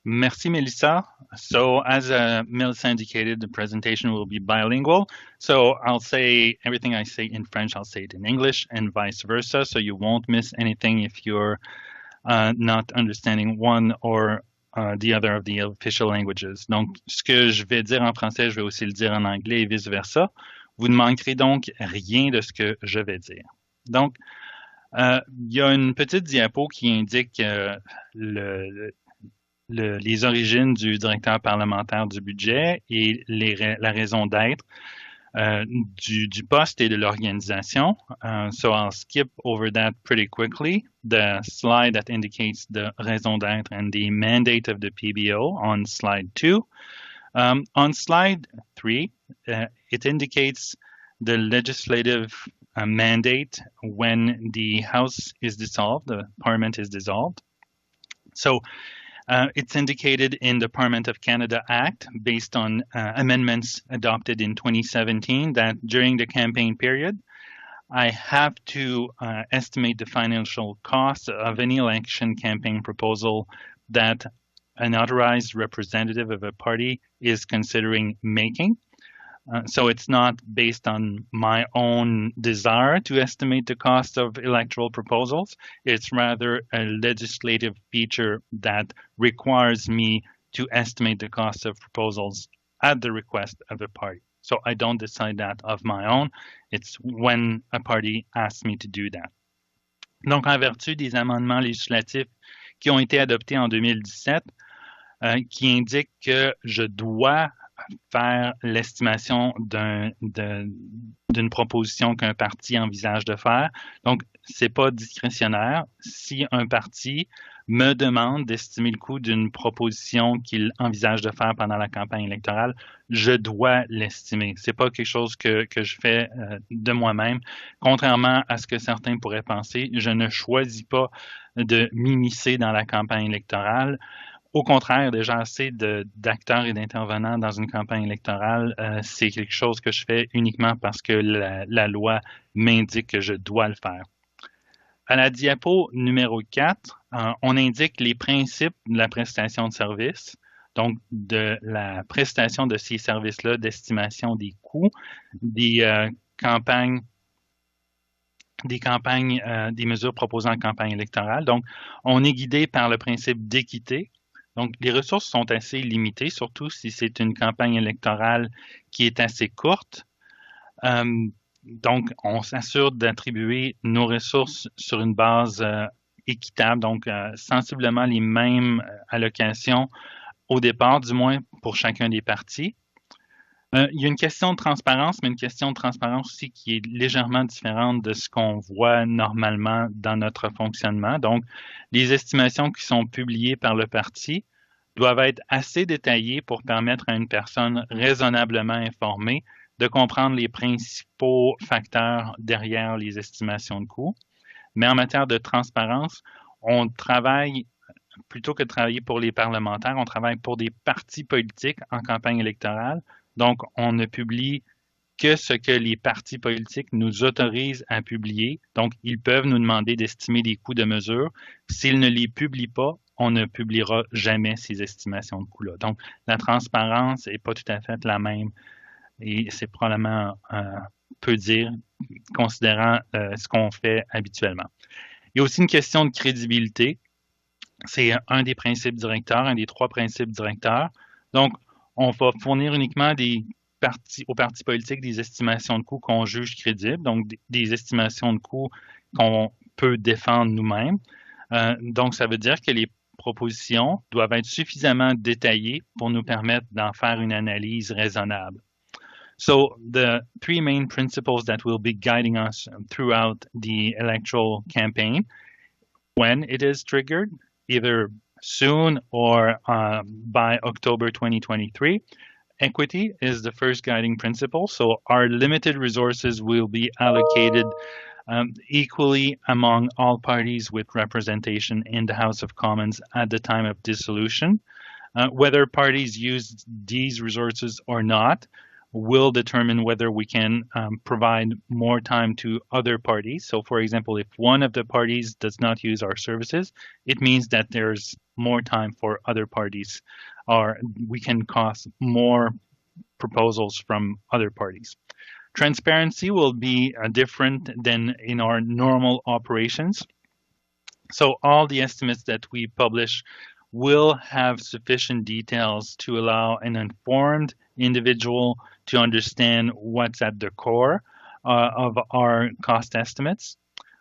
Merci, Melissa. So, as Melissa indicated, the presentation will be bilingual. So, I'll say everything I say in French, I'll say it in English and vice versa. So, you won't miss anything if you're not understanding one or the other of the official languages. Donc, ce que je vais dire en français, je vais aussi le dire en anglais et vice versa. Vous ne manquerez donc rien de ce que je vais dire. Donc, il y a une petite diapo qui indique le, les origines du directeur parlementaire du budget et la raison d'être du poste et de l'organisation. So I'll skip over that pretty quickly. The slide that indicates the raison d'être and the mandate of the PBO on slide 2. On slide 3, it indicates the legislative mandate when the House is dissolved, the Parliament is dissolved. So it's indicated in the Parliament of Canada Act based on amendments adopted in 2017 that during the campaign period, I have to estimate the financial cost of any election campaign proposal that an authorized representative of a party is considering making. So it's not based on my own desire to estimate the cost of electoral proposals. It's rather a legislative feature that requires me to estimate the cost of proposals at the request of a party. So I don't decide that of my own. It's when a party asks me to do that. Donc, en vertu des amendements législatifs qui ont été adoptés en 2017, qui indiquent que je dois faire l'estimation d'une proposition qu'un parti envisage de faire. Donc, c'est pas discrétionnaire. Si un parti me demande d'estimer le coût d'une proposition qu'il envisage de faire pendant la campagne électorale, je dois l'estimer. C'est pas quelque chose que je fais de moi-même. Contrairement à ce que certains pourraient penser, je ne choisis pas de m'immiscer dans la campagne électorale. Au contraire, déjà assez d'acteurs et d'intervenants dans une campagne électorale, c'est quelque chose que je fais uniquement parce que la loi m'indique que je dois le faire. À la diapo numéro 4, on indique les principes de la prestation de services, donc de la prestation de ces services-là, d'estimation des coûts, des campagnes, des mesures proposées en campagne électorale. Donc, on est guidé par le principe d'équité. Donc, les ressources sont assez limitées, surtout si c'est une campagne électorale qui est assez courte. Donc, on s'assure d'attribuer nos ressources sur une base équitable, donc sensiblement les mêmes allocations au départ, du moins pour chacun des partis. Il y a une question de transparence, mais une question de transparence aussi qui est légèrement différente de ce qu'on voit normalement dans notre fonctionnement. Donc, les estimations qui sont publiées par le parti doivent être assez détaillées pour permettre à une personne raisonnablement informée de comprendre les principaux facteurs derrière les estimations de coûts. Mais en matière de transparence, on travaille, plutôt que de travailler pour les parlementaires, on travaille pour des partis politiques en campagne électorale. Donc, on ne publie que ce que les partis politiques nous autorisent à publier. Donc, ils peuvent nous demander d'estimer les coûts de mesure. S'ils ne les publient pas, on ne publiera jamais ces estimations de coûts-là. Donc, la transparence n'est pas tout à fait la même et c'est probablement peu dire, considérant ce qu'on fait habituellement. Il y a aussi une question de crédibilité. C'est un des principes directeurs, un des 3 principes directeurs. Donc, on va fournir uniquement aux partis politiques des estimations de coûts qu'on juge crédibles, donc des estimations de coûts qu'on peut défendre nous-mêmes. Donc, ça veut dire que les propositions doivent être suffisamment détaillées pour nous permettre d'en faire une analyse raisonnable. So the 3 main principles that will be guiding us throughout the electoral campaign, when it is triggered, either soon or by October 2023. Equity is the first guiding principle. So our limited resources will be allocated equally among all parties with representation in the House of Commons at the time of dissolution. Whether parties use these resources or not will determine whether we can provide more time to other parties. So for example, if one of the parties does not use our services, it means that there's more time for other parties, or we can cost more proposals from other parties. Transparency will be different than in our normal operations. So all the estimates that we publish will have sufficient details to allow an informed individual to understand what's at the core of our cost estimates.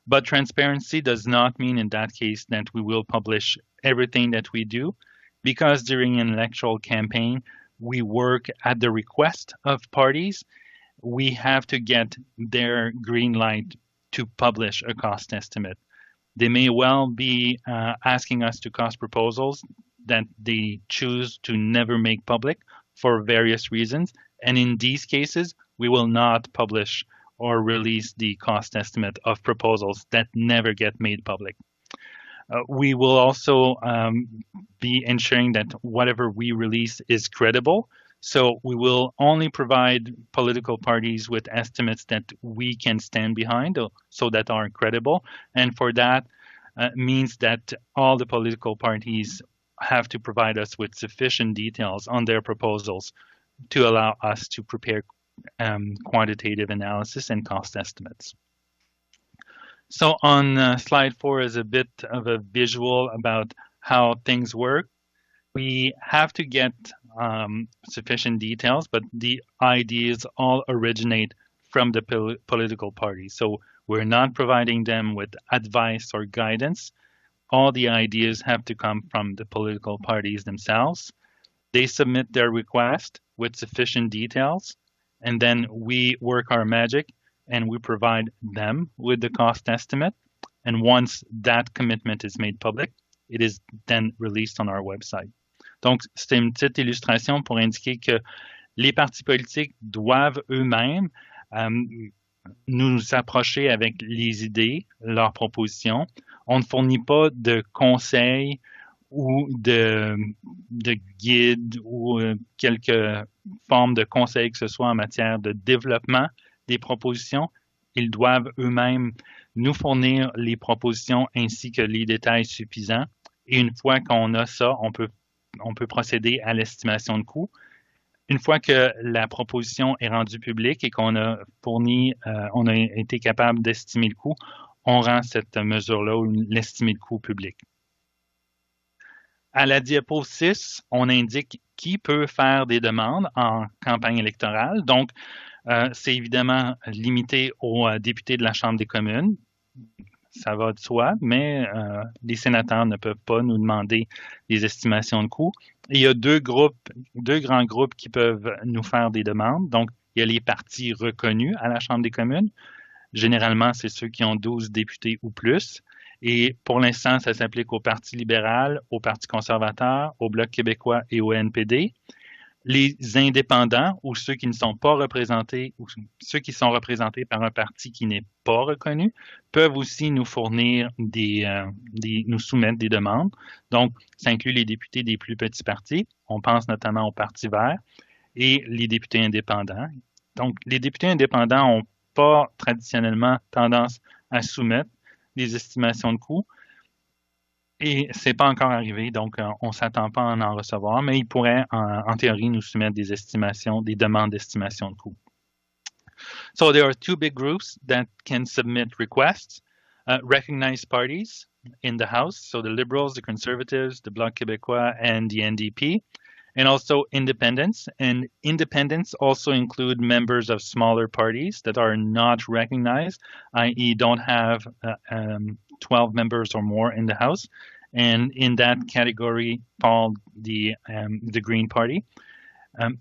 But transparency does not mean in that case that we will publish everything that we do, because during an electoral campaign, we work at the request of parties. We have to get their green light to publish a cost estimate. They may well be asking us to cost proposals that they choose to never make public for various reasons. And in these cases, we will not publish or release the cost estimate of proposals that never get made public. We will also be ensuring that whatever we release is credible. So we will only provide political parties with estimates that we can stand behind, so that are credible. And for that means that all the political parties have to provide us with sufficient details on their proposals to allow us to prepare quantitative analysis and cost estimates. So on slide 4 is a bit of a visual about how things work. We have to get sufficient details, but the ideas all originate from the political parties. So we're not providing them with advice or guidance. All the ideas have to come from the political parties themselves. They submit their request with sufficient details, and then we work our magic and we provide them with the cost estimate. And once that commitment is made public, it is then released on our website. Donc, c'est une petite illustration pour indiquer que les partis politiques doivent eux-mêmes nous approcher avec les idées, leurs propositions. On ne fournit pas de conseils ou de guides ou quelque forme de conseil que ce soit en matière de développement des propositions. Ils doivent eux-mêmes nous fournir les propositions ainsi que les détails suffisants. Et une fois qu'on a ça, on peut procéder à l'estimation de coût. Une fois que la proposition est rendue publique et qu'on a fourni, on a été capable d'estimer le coût, on rend cette mesure-là, l'estimé de coût public. À la diapo 6, on indique qui peut faire des demandes en campagne électorale. Donc, c'est évidemment limité aux députés de la Chambre des communes. Ça va de soi, mais les sénateurs ne peuvent pas nous demander des estimations de coûts. Et il y a deux grands groupes qui peuvent nous faire des demandes. Donc, il y a les partis reconnus à la Chambre des communes. Généralement, c'est ceux qui ont 12 députés ou plus. Et pour l'instant, ça s'applique au Parti libéral, au Parti conservateur, au Bloc québécois et au NPD. Les indépendants ou ceux qui ne sont pas représentés ou ceux qui sont représentés par un parti qui n'est pas reconnu peuvent aussi nous fournir nous soumettre des demandes. Donc, ça inclut les députés des plus petits partis. On pense notamment au Parti vert et les députés indépendants. Donc, les députés indépendants n'ont pas traditionnellement tendance à soumettre des estimations de coûts. Et c'est pas encore arrivé, donc on s'attend pas à en recevoir, mais ils pourraient en théorie nous soumettre des estimations, des demandes d'estimation de coûts. So there are two big groups that can submit requests. Recognized parties in the House, so the Liberals, the Conservatives, the Bloc québécois, and the NDP, and also independents. And independents also include members of smaller parties that are not recognized, i.e. don't have 12 members or more in the House. And in that category fall the Green Party.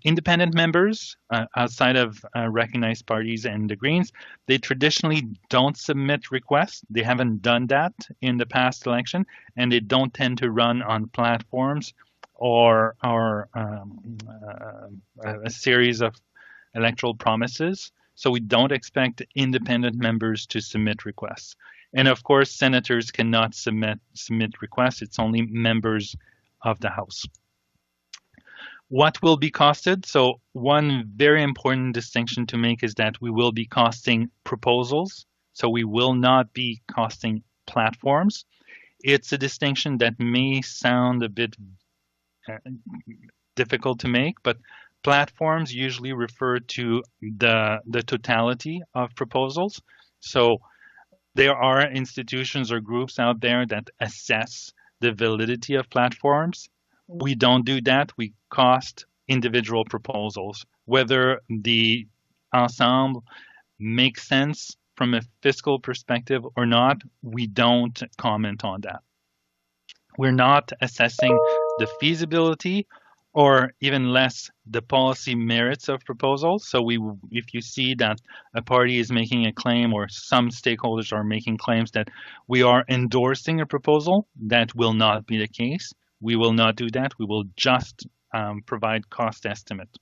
Independent members outside of recognized parties and the Greens, they traditionally don't submit requests. They haven't done that in the past election, and they don't tend to run on platforms or a series of electoral promises. So we don't expect independent members to submit requests. And of course, senators cannot submit requests. It's only members of the House. What will be costed? So one very important distinction to make is that we will be costing proposals. So we will not be costing platforms. It's a distinction that may sound a bit difficult to make, but platforms usually refer to the totality of proposals. So there are institutions or groups out there that assess the validity of platforms. We don't do that. We cost individual proposals, whether the ensemble makes sense from a fiscal perspective or not. We don't comment on that. We're not assessing the feasibility or even less the policy merits of proposals. So if you see that a party is making a claim or some stakeholders are making claims that we are endorsing a proposal, that will not be the case. We will not do that. We will just provide cost estimate.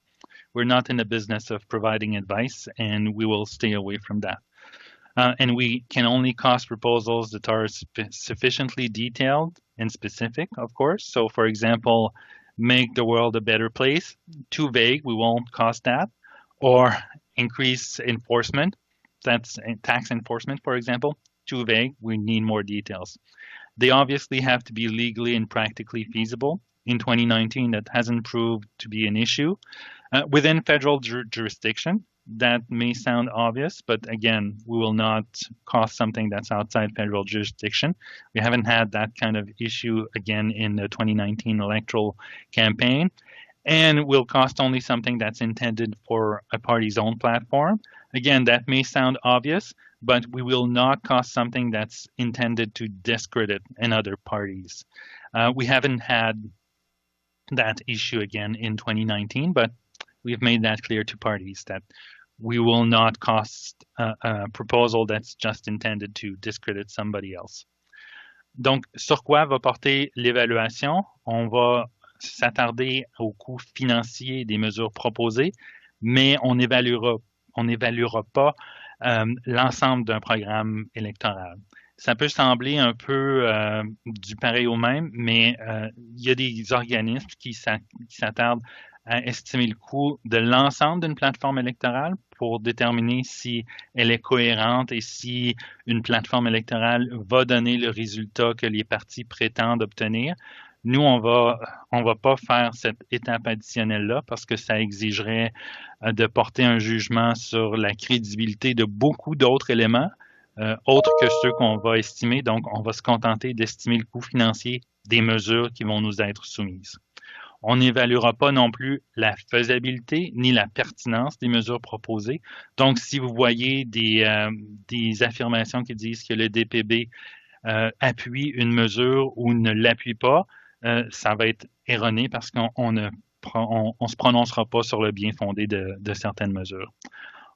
We're not in the business of providing advice, and we will stay away from that. And we can only cost proposals that are sufficiently detailed and specific, of course. So, for example, make the world a better place. Too vague, we won't cost that. Or increase enforcement. That's tax enforcement, for example. Too vague, we need more details. They obviously have to be legally and practically feasible. In 2019, that hasn't proved to be an issue. Within federal jurisdiction, that may sound obvious, but again, we will not cost something that's outside federal jurisdiction. We haven't had that kind of issue again in the 2019 electoral campaign. And will cost only something that's intended for a party's own platform. Again, that may sound obvious, but we will not cost something that's intended to discredit another parties. We haven't had that issue again in 2019, but we've made that clear to parties that we will not cost a proposal that's just intended to discredit somebody else. Donc, sur quoi va porter l'évaluation? On va s'attarder au coût financier des mesures proposées, mais on n'évaluera pas l'ensemble d'un programme électoral. Ça peut sembler un peu du pareil au même, mais il y a des organismes qui s'attardent à estimer le coût de l'ensemble d'une plateforme électorale pour déterminer si elle est cohérente et si une plateforme électorale va donner le résultat que les partis prétendent obtenir. Nous, on va pas faire cette étape additionnelle-là parce que ça exigerait de porter un jugement sur la crédibilité de beaucoup d'autres éléments, autres que ceux qu'on va estimer. Donc, on va se contenter d'estimer le coût financier des mesures qui vont nous être soumises. On n'évaluera pas non plus la faisabilité ni la pertinence des mesures proposées. Donc, si vous voyez des affirmations qui disent que le DPB appuie une mesure ou ne l'appuie pas, ça va être erroné parce qu'on ne se prononcera pas sur le bien fondé de certaines mesures.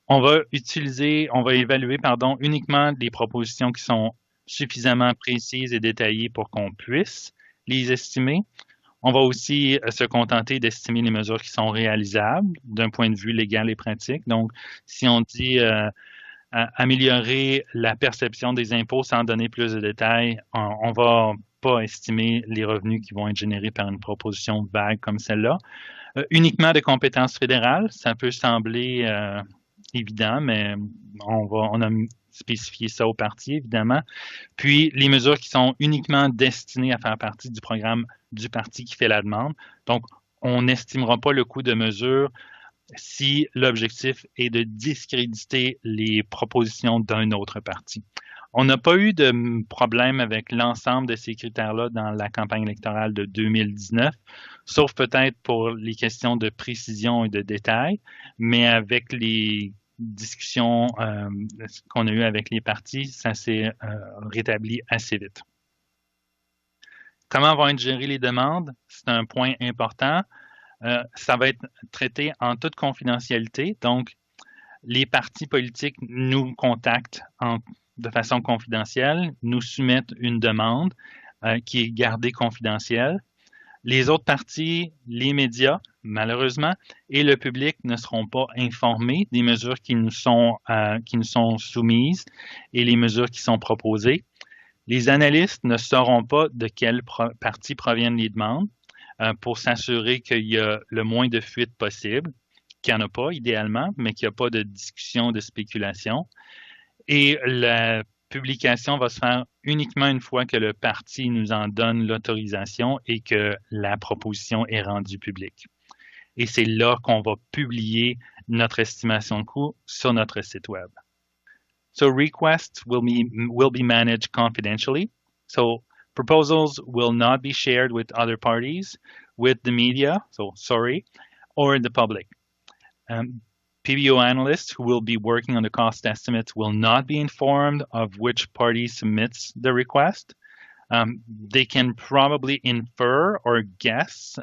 On va évaluer uniquement les propositions qui sont suffisamment précises et détaillées pour qu'on puisse les estimer. On va aussi se contenter d'estimer les mesures qui sont réalisables d'un point de vue légal et pratique. Donc, si on dit améliorer la perception des impôts sans donner plus de détails, on va pas estimer les revenus qui vont être générés par une proposition vague comme celle-là. Uniquement de compétences fédérales, ça peut sembler évident, mais on a spécifié ça au parti, évidemment. Puis, les mesures qui sont uniquement destinées à faire partie du programme du parti qui fait la demande. Donc, on n'estimera pas le coût de mesure si l'objectif est de discréditer les propositions d'un autre parti. On n'a pas eu de problème avec l'ensemble de ces critères-là dans la campagne électorale de 2019, sauf peut-être pour les questions de précision et de détail, mais avec les discussions qu'on a eues avec les partis, ça s'est rétabli assez vite. Comment vont être gérées les demandes? C'est un point important. Ça va être traité en toute confidentialité. Donc, les partis politiques nous contactent de façon confidentielle, nous soumettent une demande qui est gardée confidentielle. Les autres partis, les médias, malheureusement, et le public ne seront pas informés des mesures qui nous sont soumises et les mesures qui sont proposées. Les analystes ne sauront pas de quel parti proviennent les demandes pour s'assurer qu'il y a le moins de fuites possible, qu'il n'y en a pas idéalement, mais qu'il n'y a pas de discussion, de spéculation. Et la publication va se faire uniquement une fois que le parti nous en donne l'autorisation et que la proposition est rendue publique. Et c'est là qu'on va publier notre estimation de coût sur notre site web. So requests will be managed confidentially. So proposals will not be shared with other parties, with the media, so sorry, or the public. PBO analysts who will be working on the cost estimates will not be informed of which party submits the request. They can probably infer or guess,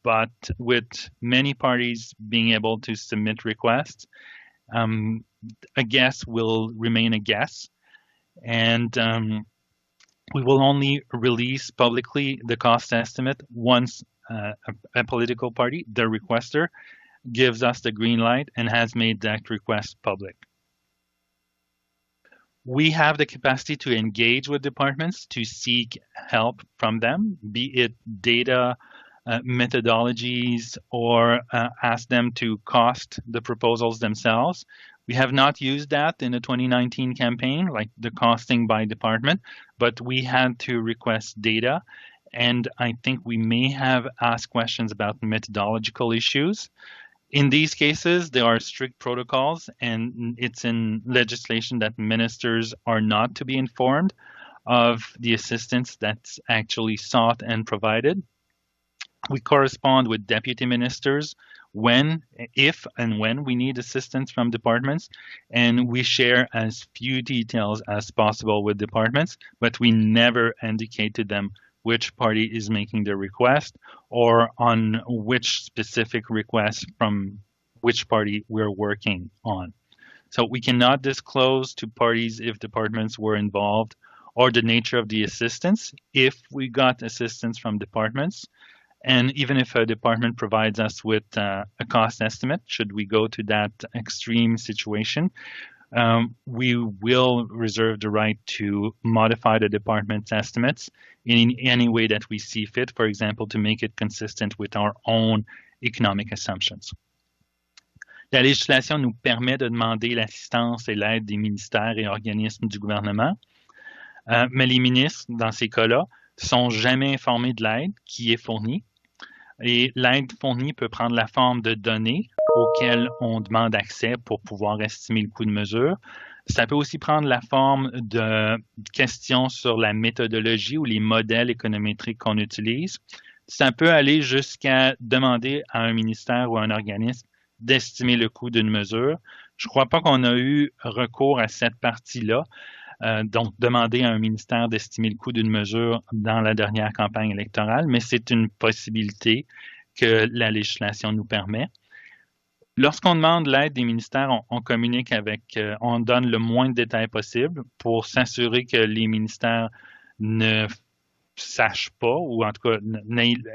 but with many parties being able to submit requests, a guess will remain a guess. And we will only release publicly the cost estimate once a political party, the requester, gives us the green light and has made that request public. We have the capacity to engage with departments to seek help from them, be it data, methodologies, or ask them to cost the proposals themselves. We have not used that in the 2019 campaign, like the costing by department, but we had to request data. And I think we may have asked questions about methodological issues. In these cases, there are strict protocols, and it's in legislation that ministers are not to be informed of the assistance that's actually sought and provided. We correspond with deputy ministers if and when we need assistance from departments, and we share as few details as possible with departments, but we never indicate to them which party is making the request or on which specific request from which party we're working on. So we cannot disclose to parties if departments were involved or the nature of the assistance if we got assistance from departments. And even if a department provides us with a cost estimate, should we go to that extreme situation, we will reserve the right to modify the department's estimates in any way that we see fit, for example, to make it consistent with our own economic assumptions. La législation nous permet de demander l'assistance et l'aide des ministères et organismes du gouvernement, mais les ministres, dans ces cas-là, sont jamais informés de l'aide qui est fournie. Et l'aide fournie peut prendre la forme de données auxquelles on demande accès pour pouvoir estimer le coût de mesure. Ça peut aussi prendre la forme de questions sur la méthodologie ou les modèles économétriques qu'on utilise. Ça peut aller jusqu'à demander à un ministère ou à un organisme d'estimer le coût d'une mesure. Je ne crois pas qu'on a eu recours à cette partie-là. Donc, demander à un ministère d'estimer le coût d'une mesure dans la dernière campagne électorale, mais c'est une possibilité que la législation nous permet. Lorsqu'on demande l'aide des ministères, on communique on donne le moins de détails possible pour s'assurer que les ministères ne sachent pas, ou en tout cas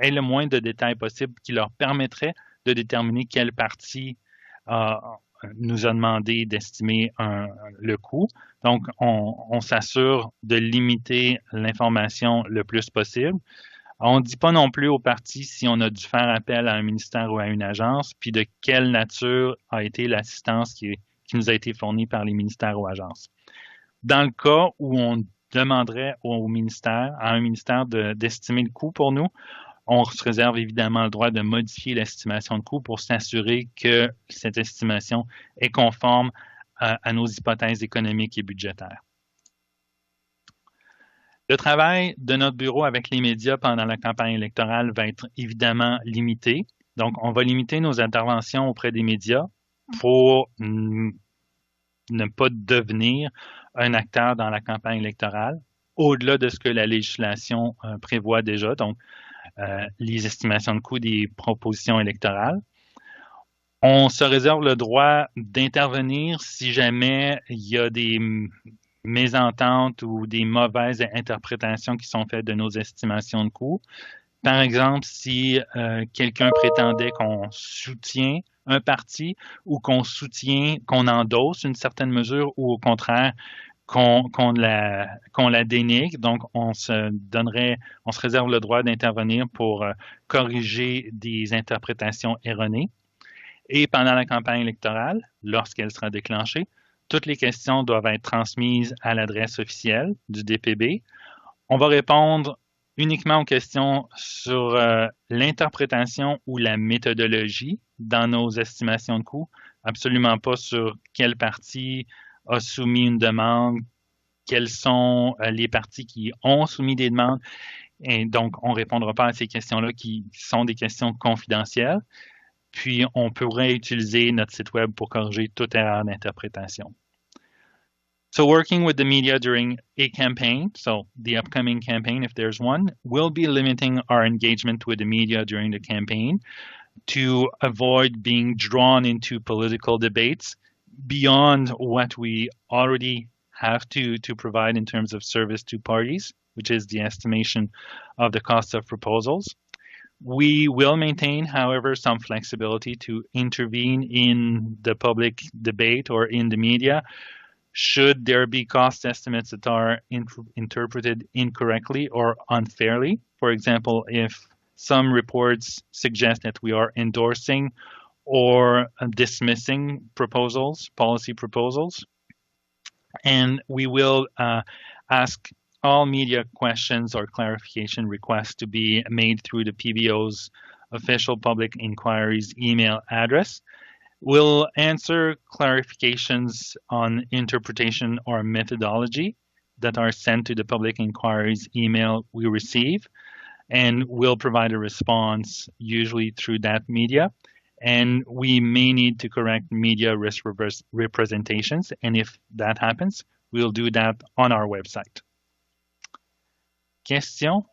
aient le moins de détails possible qui leur permettrait de déterminer quelle partie nous a demandé d'estimer le coût. Donc, on s'assure de limiter l'information le plus possible. On ne dit pas non plus aux parties si on a dû faire appel à un ministère ou à une agence, puis de quelle nature a été l'assistance qui nous a été fournie par les ministères ou agences. Dans le cas où on demanderait à un ministère d'estimer le coût pour nous, on se réserve évidemment le droit de modifier l'estimation de coût pour s'assurer que cette estimation est conforme à nos hypothèses économiques et budgétaires. Le travail de notre bureau avec les médias pendant la campagne électorale va être évidemment limité. Donc, on va limiter nos interventions auprès des médias pour ne pas devenir un acteur dans la campagne électorale, au-delà de ce que la législation prévoit déjà. Donc, les estimations de coûts des propositions électorales. On se réserve le droit d'intervenir si jamais il y a des mésententes ou des mauvaises interprétations qui sont faites de nos estimations de coûts. Par exemple, si quelqu'un prétendait qu'on soutient un parti ou qu'on endosse une certaine mesure ou au contraire, qu'on la dénigre. Donc, on se réserve le droit d'intervenir pour corriger des interprétations erronées. Et pendant la campagne électorale, lorsqu'elle sera déclenchée, toutes les questions doivent être transmises à l'adresse officielle du DPB. On va répondre uniquement aux questions sur l'interprétation ou la méthodologie dans nos estimations de coûts, absolument pas sur quelle partie a soumis une demande, quelles sont les parties qui ont soumis des demandes. Et donc, on ne répondra pas à ces questions-là qui sont des questions confidentielles. Puis, on pourrait utiliser notre site web pour corriger toute erreur d'interprétation. So working with the media during a campaign, so the upcoming campaign, if there's one, will be limiting our engagement with the media during the campaign to avoid being drawn into political debates beyond what we already have to provide in terms of service to parties, which is the estimation of the cost of proposals. We will maintain, however, some flexibility to intervene in the public debate or in the media should there be cost estimates that are interpreted incorrectly or unfairly. For example, if some reports suggest that we are endorsing or dismissing proposals, policy proposals. And we will ask all media questions or clarification requests to be made through the PBO's official public inquiries email address. We'll answer clarifications on interpretation or methodology that are sent to the public inquiries email we receive, and we'll provide a response usually through that media. And we may need to correct media risk representations, and if that happens, we'll do that on our website. Questions?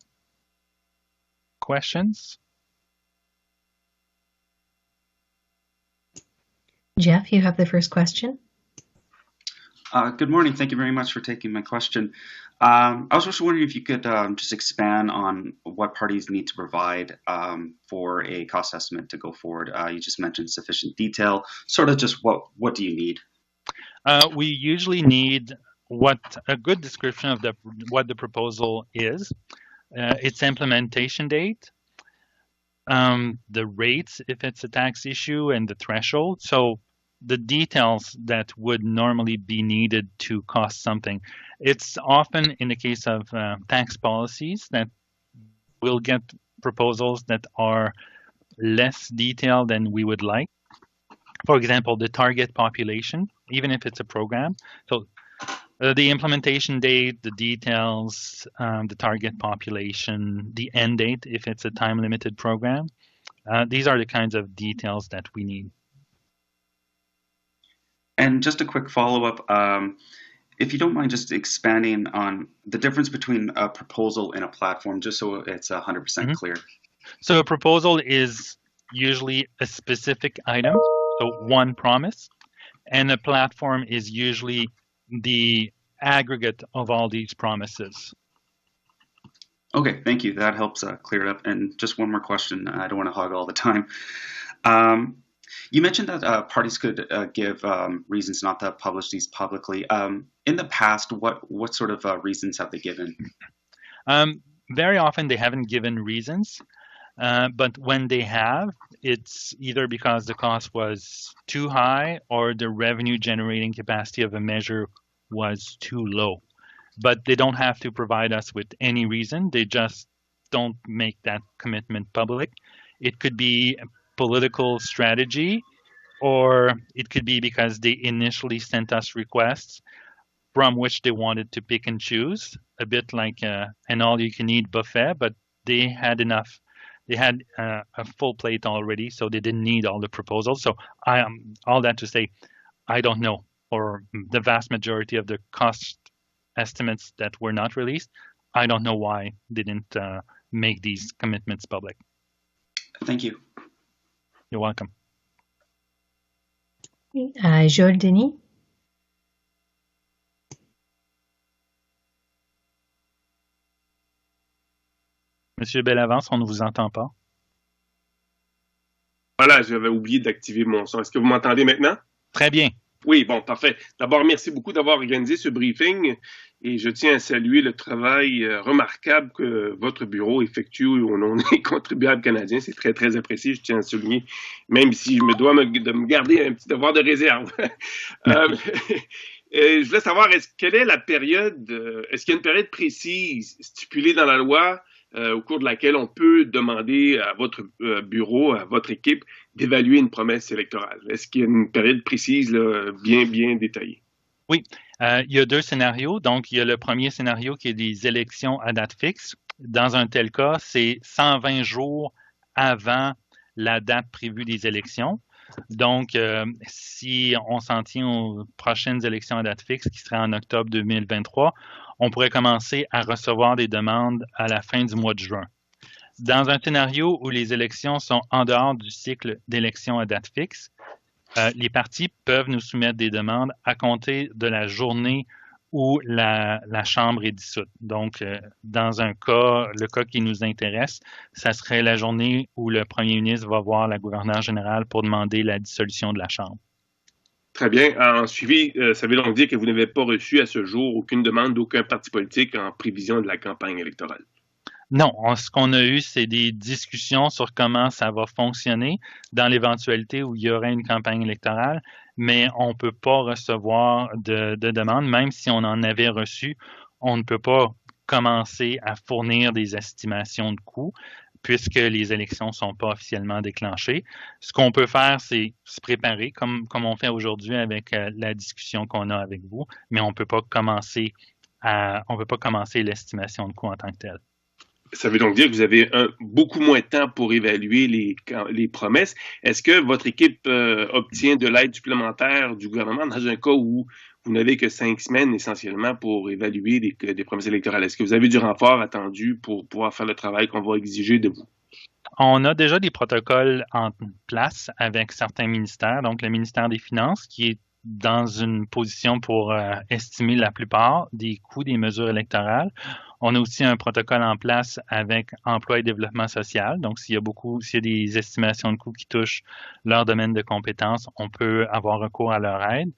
Questions? Jeff, you have the first question. Good morning. Thank you very much for taking my question. I was just wondering if you could just expand on what parties need to provide for a cost estimate to go forward. You just mentioned sufficient detail. Sort of just what do you need? We usually need a good description of what the proposal is, its implementation date, the rates if it's a tax issue, and the threshold. So the details that would normally be needed to cost something. It's often in the case of tax policies that we'll get proposals that are less detailed than we would like. For example, the target population, even if it's a program. So the implementation date, the details, the target population, the end date, if it's a time-limited program. These are the kinds of details that we need. And just a quick follow-up, if you don't mind just expanding on the difference between a proposal and a platform, just so it's 100% clear. So a proposal is usually a specific item, so one promise, and a platform is usually the aggregate of all these promises. Okay, thank you. That helps clear it up. And just one more question. I don't want to hog all the time. You mentioned that parties could give reasons not to publish these publicly. In the past, what sort of reasons have they given? Very often they haven't given reasons, but when they have, it's either because the cost was too high or the revenue generating capacity of a measure was too low. But they don't have to provide us with any reason. They just don't make that commitment public. It could be political strategy, or it could be because they initially sent us requests from which they wanted to pick and choose, a bit like an all-you-can-eat buffet, but they had enough. They had a full plate already, so they didn't need all the proposals. So all that to say, I don't know. For the vast majority of the cost estimates that were not released, I don't know why they didn't make these commitments public. Thank you. You're welcome. Joel Denis. Monsieur Bellavance, on ne vous entend pas. Voilà, j'avais oublié d'activer mon son. Est-ce que vous m'entendez maintenant? Très bien. Oui, bon, parfait. D'abord, merci beaucoup d'avoir organisé ce briefing et je tiens à saluer le travail remarquable que votre bureau effectue au nom des contribuables canadiens. C'est très, très apprécié, je tiens à souligner, même si je me dois de me garder un petit devoir de réserve. Je voulais savoir, quelle est la période, est-ce qu'il y a une période précise stipulée dans la loi au cours de laquelle on peut demander à votre bureau, à votre équipe, d'évaluer une promesse électorale? Est-ce qu'il y a une période précise, là, bien, bien détaillée? Oui, il y a deux scénarios. Donc, il y a le premier scénario qui est des élections à date fixe. Dans un tel cas, c'est 120 jours avant la date prévue des élections. Donc, si on s'en tient aux prochaines élections à date fixe, qui seraient en octobre 2023, on pourrait commencer à recevoir des demandes à la fin du mois de juin. Dans un scénario où les élections sont en dehors du cycle d'élections à date fixe, les partis peuvent nous soumettre des demandes à compter de la journée où la Chambre est dissoute. Donc, dans le cas qui nous intéresse, ça serait la journée où le premier ministre va voir la gouverneure générale pour demander la dissolution de la Chambre. Très bien. En suivi, ça veut donc dire que vous n'avez pas reçu à ce jour aucune demande d'aucun parti politique en prévision de la campagne électorale. Non, ce qu'on a eu, c'est des discussions sur comment ça va fonctionner dans l'éventualité où il y aurait une campagne électorale, mais on ne peut pas recevoir de demandes, même si on en avait reçu, on ne peut pas commencer à fournir des estimations de coûts puisque les élections ne sont pas officiellement déclenchées. Ce qu'on peut faire, c'est se préparer, comme on fait aujourd'hui avec la discussion qu'on a avec vous, mais on ne peut pas commencer l'estimation de coûts en tant que telle. Ça veut donc dire que vous avez beaucoup moins de temps pour évaluer les promesses. Est-ce que votre équipe obtient de l'aide supplémentaire du gouvernement dans un cas où vous n'avez que 5 semaines essentiellement pour évaluer des promesses électorales? Est-ce que vous avez du renfort attendu pour pouvoir faire le travail qu'on va exiger de vous? On a déjà des protocoles en place avec certains ministères, donc le ministère des Finances qui est dans une position pour estimer la plupart des coûts des mesures électorales. On a aussi un protocole en place avec Emploi et Développement social. Donc, s'il y a des estimations de coûts qui touchent leur domaine de compétences, on peut avoir recours à leur aide.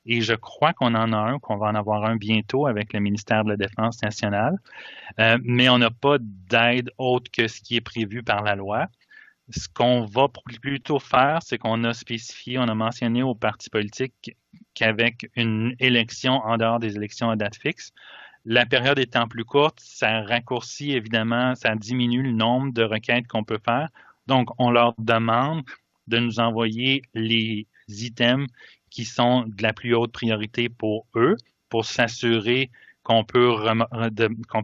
Et je crois qu'on en a un, qu'on va en avoir un bientôt avec le ministère de la Défense nationale. Mais on n'a pas d'aide autre que ce qui est prévu par la loi. Ce qu'on va plutôt faire, c'est qu'on a spécifié, on a mentionné aux partis politiques qu'avec une élection en dehors des élections à date fixe, la période étant plus courte, ça raccourcit évidemment, ça diminue le nombre de requêtes qu'on peut faire. Donc, on leur demande de nous envoyer les items qui sont de la plus haute priorité pour eux, pour s'assurer qu'on peut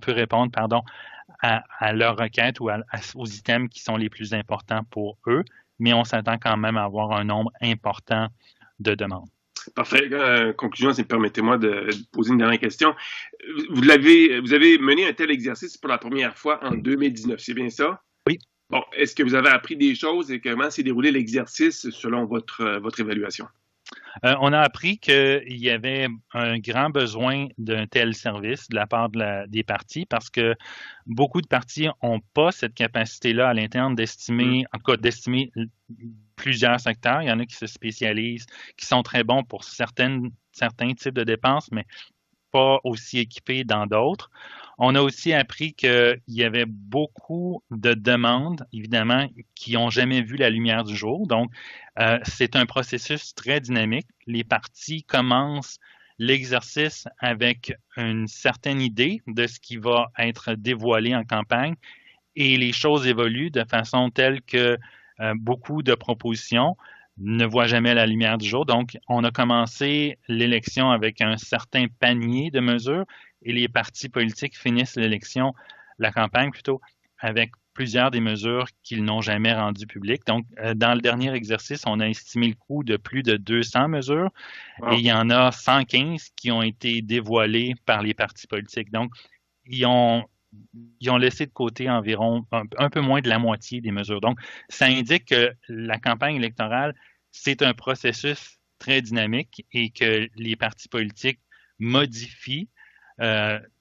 répondre, à leurs requêtes ou aux items qui sont les plus importants pour eux, mais on s'attend quand même à avoir un nombre important de demandes. Parfait. Conclusion, permettez-moi de poser une dernière question. Vous avez mené un tel exercice pour la première fois en 2019, c'est bien ça? Oui. Bon, est-ce que vous avez appris des choses et comment s'est déroulé l'exercice selon votre évaluation? On a appris qu'il y avait un grand besoin d'un tel service de la part des partis parce que beaucoup de partis n'ont pas cette capacité-là à l'interne d'estimer, en tout cas d'estimer plusieurs secteurs. Il y en a qui se spécialisent, qui sont très bons pour certains types de dépenses, mais pas aussi équipés dans d'autres. On a aussi appris qu'il y avait beaucoup de demandes, évidemment, qui n'ont jamais vu la lumière du jour. Donc, c'est un processus très dynamique. Les partis commencent l'exercice avec une certaine idée de ce qui va être dévoilé en campagne et les choses évoluent de façon telle que beaucoup de propositions ne voient jamais la lumière du jour. Donc, on a commencé l'élection avec un certain panier de mesures et les partis politiques finissent la campagne plutôt, avec plusieurs des mesures qu'ils n'ont jamais rendues publiques. Donc, dans le dernier exercice, on a estimé le coût de plus de 200 mesures et il y en a 115 qui ont été dévoilées par les partis politiques. Donc, ils ont laissé de côté environ un peu moins de la moitié des mesures. Donc, ça indique que la campagne électorale, c'est un processus très dynamique et que les partis politiques modifient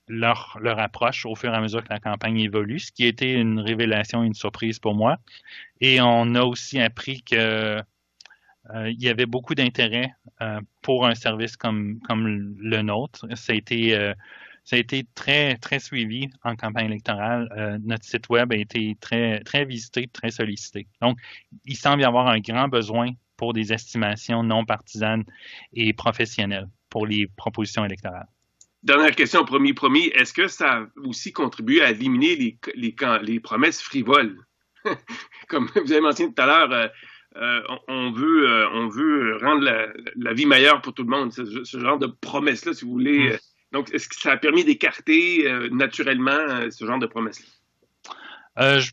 leur approche au fur et à mesure que la campagne évolue, ce qui a été une révélation, une surprise pour moi. Et on a aussi appris que il y avait beaucoup d'intérêt pour un service comme le nôtre. Ça a été Ça a été très, très suivi en campagne électorale. Notre site web a été très, très visité, très sollicité. Donc, il semble y avoir un grand besoin pour des estimations non partisanes et professionnelles pour les propositions électorales. Dernière question, promis. Est-ce que ça a aussi contribué à éliminer les promesses frivoles? Comme vous avez mentionné tout à l'heure, on veut rendre la vie meilleure pour tout le monde. Ce genre de promesses-là, si vous voulez. Donc, est-ce que ça a permis d'écarter naturellement ce genre de promesses-là? Je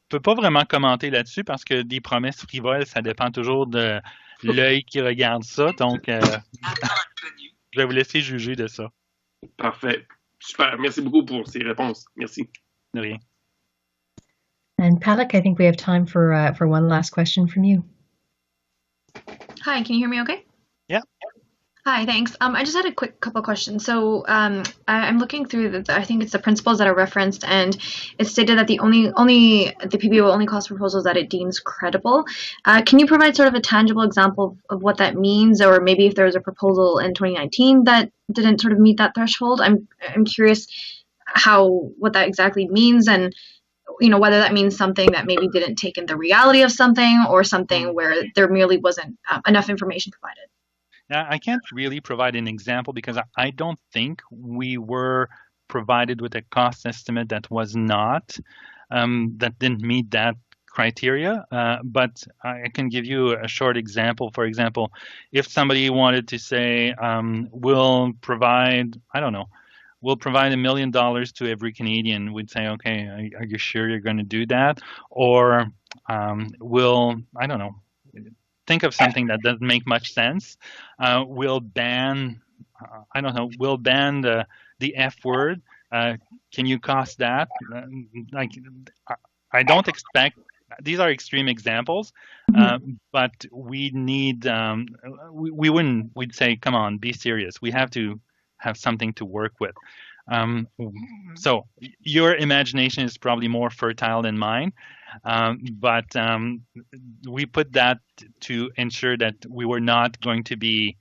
peux pas vraiment commenter là-dessus parce que des promesses frivoles, ça dépend toujours de l'œil qui regarde ça. Donc, je vais vous laisser juger de ça. Parfait. Super. Merci beaucoup pour ces réponses. Merci. De rien. And Palak, I think we have time for one last question from you. Hi, can you hear me okay? Yeah. Hi, thanks. I just had a quick couple questions. So I'm looking through I think it's the principles that are referenced, and it's stated that the PPO only calls proposals that it deems credible. Can you provide sort of a tangible example of what that means, or maybe if there was a proposal in 2019 that didn't sort of meet that threshold? I'm curious what that exactly means, and whether that means something that maybe didn't take in the reality of something, or something where there merely wasn't enough information provided. Now, I can't really provide an example because I don't think we were provided with a cost estimate that was not, that didn't meet that criteria. But I can give you a short example. For example, if somebody wanted to say, we'll provide $1 million to every Canadian, we'd say, okay, are you sure you're going to do that? Or think of something that doesn't make much sense. We'll ban the F word. Can you cost that? I don't expect, these are extreme examples, but we need, we'd say, come on, be serious. We have to have something to work with. So your imagination is probably more fertile than mine. But we put that to ensure that we were not going to be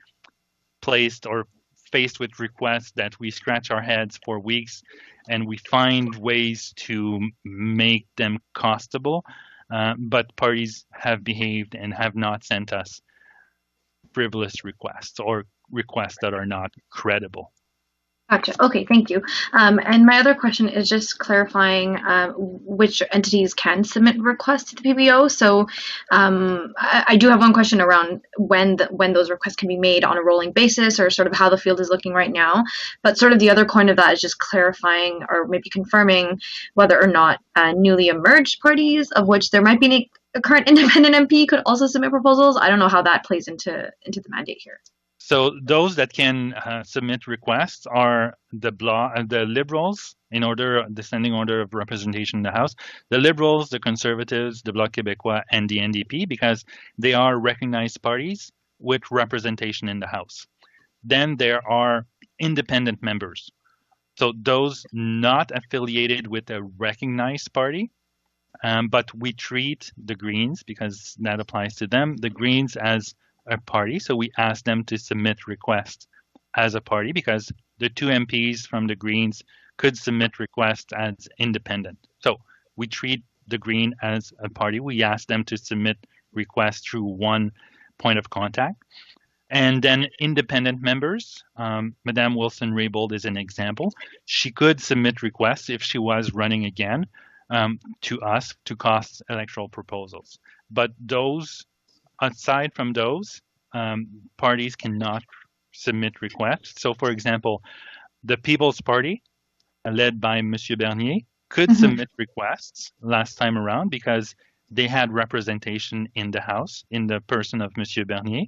placed or faced with requests that we scratch our heads for weeks and we find ways to make them costable. But parties have behaved and have not sent us frivolous requests or requests that are not credible. Gotcha. Okay, thank you. And my other question is just clarifying which entities can submit requests to the PPO. So I do have one question around when those requests can be made on a rolling basis, or sort of how the field is looking right now. But sort of the other coin of that is just clarifying or maybe confirming whether or not newly emerged parties, of which there might be a current independent MP, could also submit proposals. I don't know how that plays into the mandate here. So those that can submit requests are the Liberals, descending order of representation in the House, the Liberals, the Conservatives, the Bloc Québécois, and the NDP, because they are recognized parties with representation in the House. Then there are independent members. So those not affiliated with a recognized party, but we treat the Greens, because that applies to them, the Greens as a party. So we ask them to submit requests as a party, because the two MPs from the Greens could submit requests as independent. So we treat the Green as a party. We ask them to submit requests through one point of contact. And then independent members, Madame Wilson-Raybould is an example. She could submit requests if she was running again to us to cost electoral proposals. But aside from those, parties cannot submit requests. So, for example, the People's Party, led by Monsieur Bernier, could submit requests last time around because they had representation in the House in the person of Monsieur Bernier,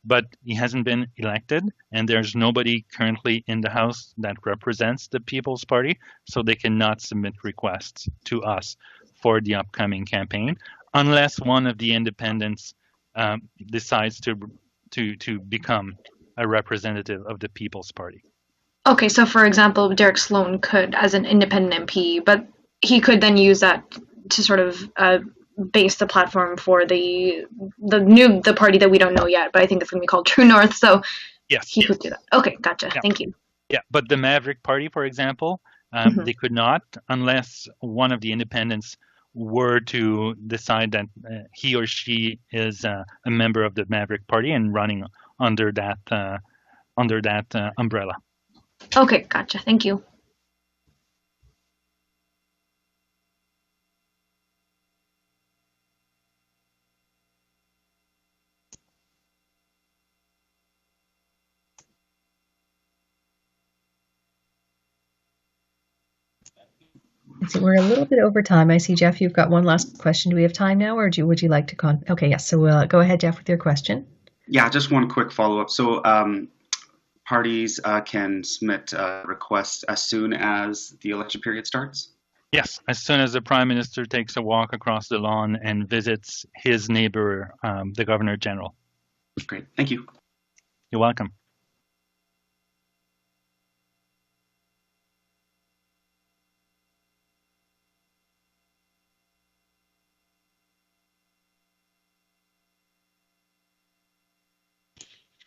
but he hasn't been elected, and there's nobody currently in the House that represents the People's Party, so they cannot submit requests to us for the upcoming campaign, unless one of the independents decides to become a representative of the People's Party. Okay, so for example, Derek Sloan could, as an independent MP, but he could then use that to sort of base the platform for the party that we don't know yet, but I think it's going to be called True North. So yes, he could do that. Okay, gotcha. Yeah. Thank you. Yeah, but the Maverick Party, for example, they could not unless one of the independents were to decide that he or she is a member of the Maverick Party and running under that umbrella. Okay, gotcha. Thank you. So we're a little bit over time. I see, Jeff, you've got one last question. Do we have time now, or would you like to Okay, yes. So we'll go ahead, Jeff, with your question. Yeah, just one quick follow-up. So parties can submit requests as soon as the election period starts? Yes, as soon as the Prime Minister takes a walk across the lawn and visits his neighbor, the Governor General. Great, thank you. You're welcome.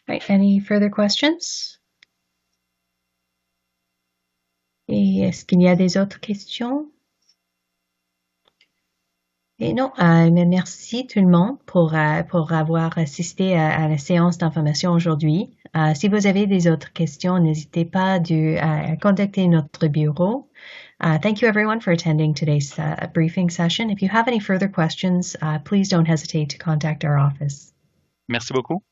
Right, any further questions? Et est-ce qu'il y a des autres questions? Et non, merci tout le monde pour avoir assisté à la séance d'information aujourd'hui. Si vous avez des autres questions, n'hésitez pas à contacter notre bureau. Thank you everyone for attending today's briefing session. If you have any further questions, please don't hesitate to contact our office. Merci beaucoup.